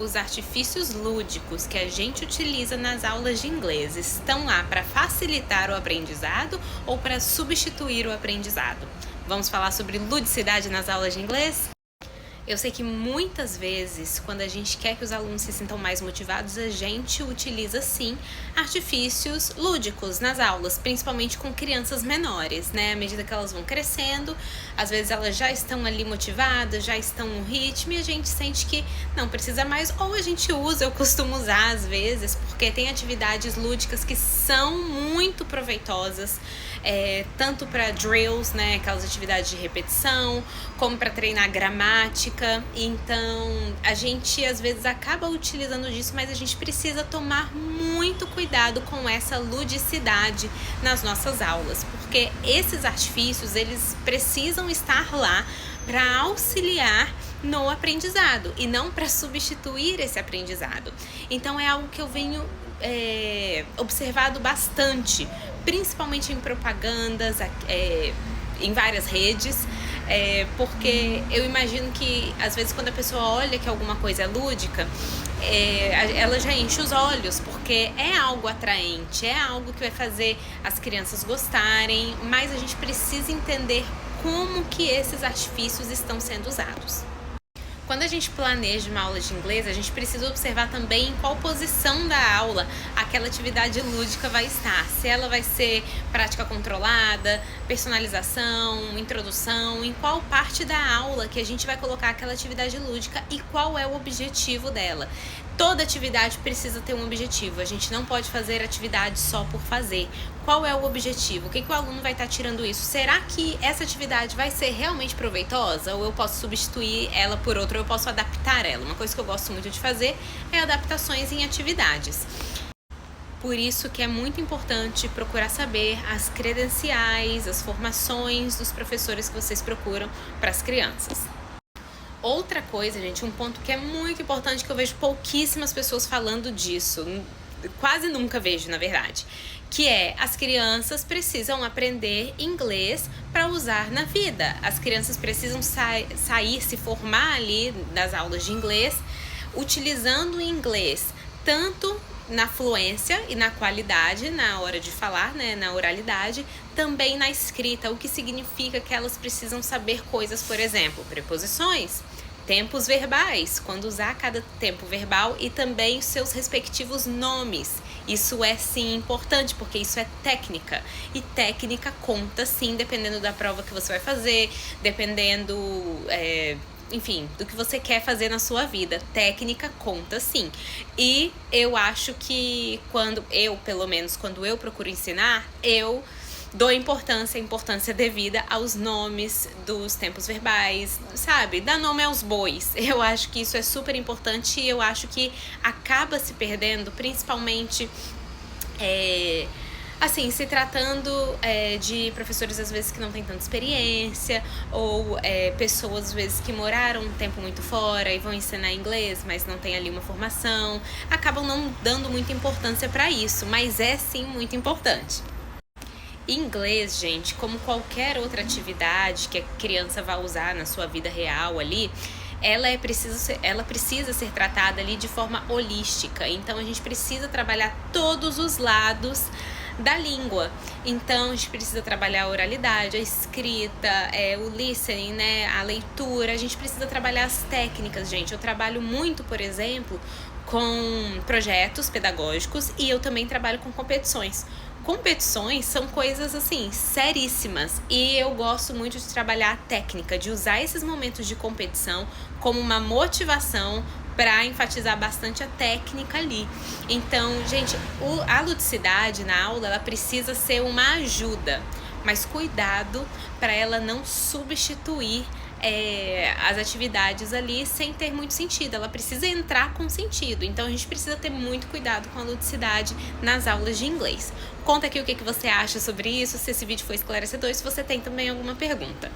Os artifícios lúdicos que a gente utiliza nas aulas de inglês estão lá para facilitar o aprendizado ou para substituir o aprendizado? Vamos falar sobre ludicidade nas aulas de inglês? Eu sei que muitas vezes, quando a gente quer que os alunos se sintam mais motivados, a gente utiliza sim artifícios lúdicos nas aulas, principalmente com crianças menores, né? À medida que elas vão crescendo, às vezes elas já estão ali motivadas, já estão no ritmo e a gente sente que não precisa mais, ou a gente usa, eu costumo usar às vezes, porque tem atividades lúdicas que são muito proveitosas, tanto para drills, né, aquelas atividades de repetição, como para treinar gramática. Então a gente às vezes acaba utilizando disso, mas a gente precisa tomar muito cuidado com essa ludicidade nas nossas aulas, porque esses artifícios eles precisam estar lá para auxiliar no aprendizado e não para substituir esse aprendizado. Então é algo que eu venho observado bastante, principalmente em propagandas, em várias redes, porque eu imagino que às vezes quando a pessoa olha que alguma coisa é lúdica, ela já enche os olhos, porque é algo atraente, é algo que vai fazer as crianças gostarem, mas a gente precisa entender como que esses artifícios estão sendo usados. Quando a gente planeja uma aula de inglês, a gente precisa observar também em qual posição da aula aquela atividade lúdica vai estar. Se ela vai ser prática controlada, personalização, introdução, em qual parte da aula que a gente vai colocar aquela atividade lúdica e qual é o objetivo dela. Toda atividade precisa ter um objetivo, a gente não pode fazer atividade só por fazer. Qual é o objetivo? O que o aluno vai estar tirando isso? Será que essa atividade vai ser realmente proveitosa? Ou eu posso substituir ela por outra, ou eu posso adaptar ela? Uma coisa que eu gosto muito de fazer é adaptações em atividades. Por isso que é muito importante procurar saber as credenciais, as formações dos professores que vocês procuram para as crianças. Outra coisa, gente, um ponto que é muito importante, que eu vejo pouquíssimas pessoas falando disso, quase nunca vejo, na verdade, que é as crianças precisam aprender inglês para usar na vida. As crianças precisam sair, se formar ali das aulas de inglês, utilizando o inglês tanto na fluência e na qualidade, na hora de falar, né, na oralidade, também na escrita, o que significa que elas precisam saber coisas, por exemplo, preposições, tempos verbais, quando usar cada tempo verbal e também os seus respectivos nomes. Isso é sim importante, porque isso é técnica, e técnica conta sim, dependendo da prova que você vai fazer, dependendo enfim, do que você quer fazer na sua vida. Técnica conta sim. E eu acho que pelo menos quando eu procuro ensinar, eu dou a importância devida aos nomes dos tempos verbais, sabe? Dar nome aos bois. Eu acho que isso é super importante e eu acho que acaba se perdendo, principalmente assim, se tratando de professores às vezes que não têm tanta experiência, ou pessoas às vezes que moraram um tempo muito fora e vão ensinar inglês, mas não tem ali uma formação, acabam não dando muita importância para isso, mas é sim muito importante. Inglês, gente, como qualquer outra atividade que a criança vai usar na sua vida real ali, ela precisa ser tratada ali de forma holística. Então a gente precisa trabalhar todos os lados da língua. Então a gente precisa trabalhar a oralidade, a escrita, o listening, né, a leitura. A gente precisa trabalhar as técnicas, gente. Eu trabalho muito, por exemplo, com projetos pedagógicos e eu também trabalho com competições. Competições são coisas assim seríssimas e eu gosto muito de trabalhar a técnica, de usar esses momentos de competição como uma motivação para enfatizar bastante a técnica ali. Então, gente, a ludicidade na aula, ela precisa ser uma ajuda, mas cuidado para ela não substituir as atividades ali sem ter muito sentido. Ela precisa entrar com sentido. Então a gente precisa ter muito cuidado com a ludicidade nas aulas de inglês. Conta aqui o que você acha sobre isso, se esse vídeo foi esclarecedor e se você tem também alguma pergunta.